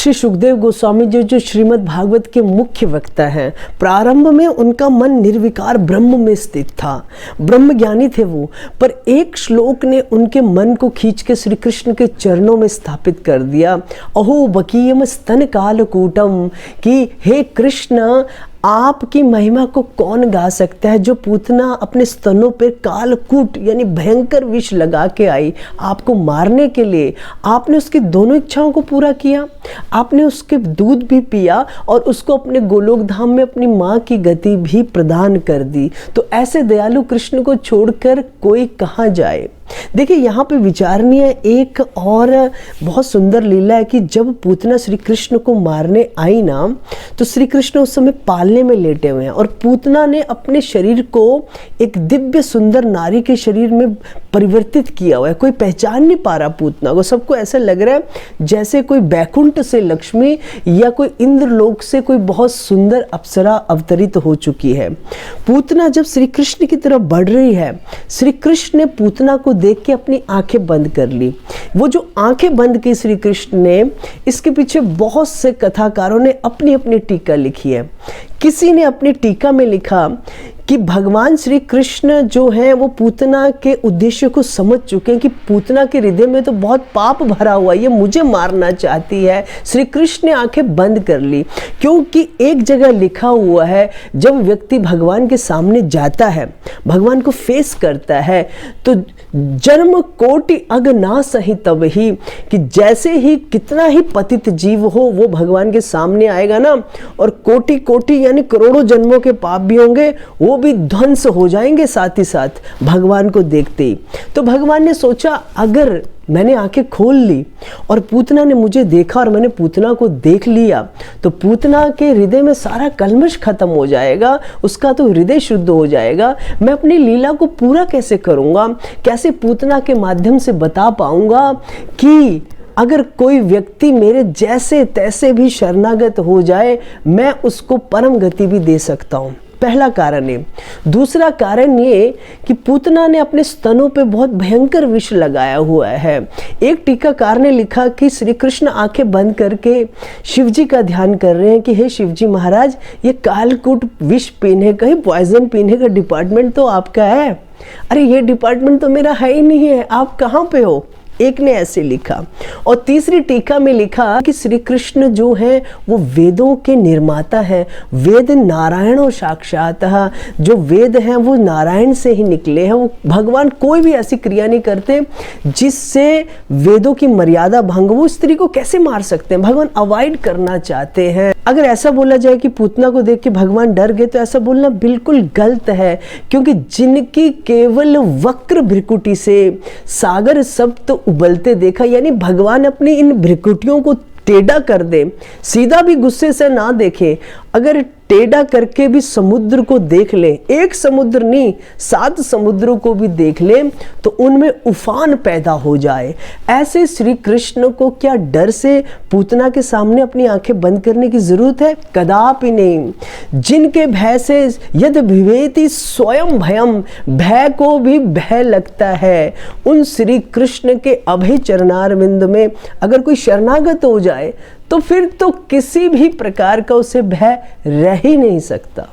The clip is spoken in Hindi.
श्री सुखदेव गोस्वामी जी जो श्रीमद् भागवत के मुख्य वक्ता हैं, प्रारंभ में उनका मन निर्विकार ब्रह्म में स्थित था, ब्रह्म ज्ञानी थे वो, पर एक श्लोक ने उनके मन को खींच के श्री कृष्ण के चरणों में स्थापित कर दिया। अहो बकीयम स्तन कालकूटम, कि हे कृष्ण आपकी महिमा को कौन गा सकता है, जो पूतना अपने स्तनों पर कालकूट यानी भयंकर विष लगा के आई आपको मारने के लिए। आपने उसकी दोनों इच्छाओं को पूरा किया, आपने उसके दूध भी पिया और उसको अपने गोलोक धाम में अपनी माँ की गति भी प्रदान कर दी। तो ऐसे दयालु कृष्ण को छोड़कर कोई कहाँ जाए। देखिए यहाँ पे विचारणीय एक और बहुत सुंदर लीला है कि जब पूतना श्री कृष्ण को मारने आई ना, तो श्री कृष्ण उस समय पालने में लेटे हुए हैं और पूतना ने अपने शरीर को एक दिव्य सुंदर नारी के शरीर में परिवर्तित किया हुआ है। कोई पहचान नहीं पा रहा पूतना को, सबको ऐसा लग रहा है जैसे कोई बैकुंठ से लक्ष्मी या कोई इंद्रलोक से कोई बहुत सुंदर अप्सरा अवतरित हो चुकी है। पूतना जब श्री कृष्ण की तरफ बढ़ रही है, श्री कृष्ण ने पूतना को देख के अपनी आंखें बंद कर ली। वो जो आंखें बंद की श्री कृष्ण ने, इसके पीछे बहुत से कथाकारों ने अपनी अपनी टीका लिखी है। किसी ने अपनी टीका में लिखा कि भगवान श्री कृष्ण जो है वो पूतना के उद्देश्य को समझ चुके हैं कि पूतना के हृदय में तो बहुत पाप भरा हुआ, ये मुझे मारना चाहती है। श्री कृष्ण ने आंखें बंद कर ली, क्योंकि एक जगह लिखा हुआ है जब व्यक्ति भगवान के सामने जाता है, भगवान को फेस करता है, तो जन्म कोटि अग ना सही तब ही, कि जैसे ही कितना ही पतित जीव हो वो भगवान के सामने आएगा ना, और कोटि कोटि यानी करोड़ों जन्मों के पाप भी होंगे वो भी ध्वंस हो जाएंगे साथ ही साथ भगवान को देखते ही। तो भगवान ने सोचा अगर मैंने आंखें खोल ली और पूतना ने मुझे देखा और मैंने पूतना को देख लिया, तो पूतना के हृदय में सारा कल्मश खत्म हो जाएगा, उसका तो हृदय शुद्ध हो जाएगा। मैं अपनी लीला को पूरा कैसे करूँगा, कैसे पूतना के माध्यम से बता पाऊँगा कि अगर कोई व्यक्ति मेरे जैसे तैसे भी शरणागत हो जाए, मैं उसको परम गति भी दे सकता हूँ। पहला कारण है। दूसरा कारण ये कि पूतना ने अपने स्तनों पे बहुत भयंकर विष लगाया हुआ है। एक टीकाकार ने लिखा कि श्री कृष्ण आंखें बंद करके शिव जी का ध्यान कर रहे हैं कि हे शिव जी महाराज, ये कालकूट विष पीने का ही, पॉइजन पीने का डिपार्टमेंट तो आपका है, अरे ये डिपार्टमेंट तो मेरा है ही नहीं है, आप कहाँ पे हो। एक ने ऐसे लिखा। और तीसरी टीका में लिखा कि श्री कृष्ण जो है वो वेदों के निर्माता है, वेद नारायण साक्षात, जो वेद हैं वो नारायण से ही निकले हैं। वो भगवान कोई भी ऐसी क्रिया नहीं करते जिससे वेदों की मर्यादा भंग, वो स्त्री को कैसे मार सकते हैं, भगवान अवॉइड करना चाहते हैं। अगर ऐसा बोला जाए कि पूतना को देख के भगवान डर गए, तो ऐसा बोलना बिल्कुल गलत है, क्योंकि जिनकी केवल वक्र भ्रिकुटी से सागर सप्त उबलते देखा, यानी भगवान अपनी इन भ्रिकुटियों को टेढ़ा कर दे, सीधा भी गुस्से से ना देखे, अगर टेढ़ा करके भी समुद्र को देख ले, एक समुद्र नहीं 7 समुद्रों को भी देख ले, तो उनमें उफान पैदा हो जाए। ऐसे श्री कृष्ण को क्या डर से पूतना के सामने अपनी आंखें बंद करने की जरूरत है? कदापि नहीं। जिनके भय से यद भिवेति स्वयं भयम, भय को भी भय लगता है, उन श्री कृष्ण के अभय चरणारविंद में अगर कोई शरणागत हो जाए, तो फिर तो किसी भी प्रकार का उसे भय रह ही नहीं सकता।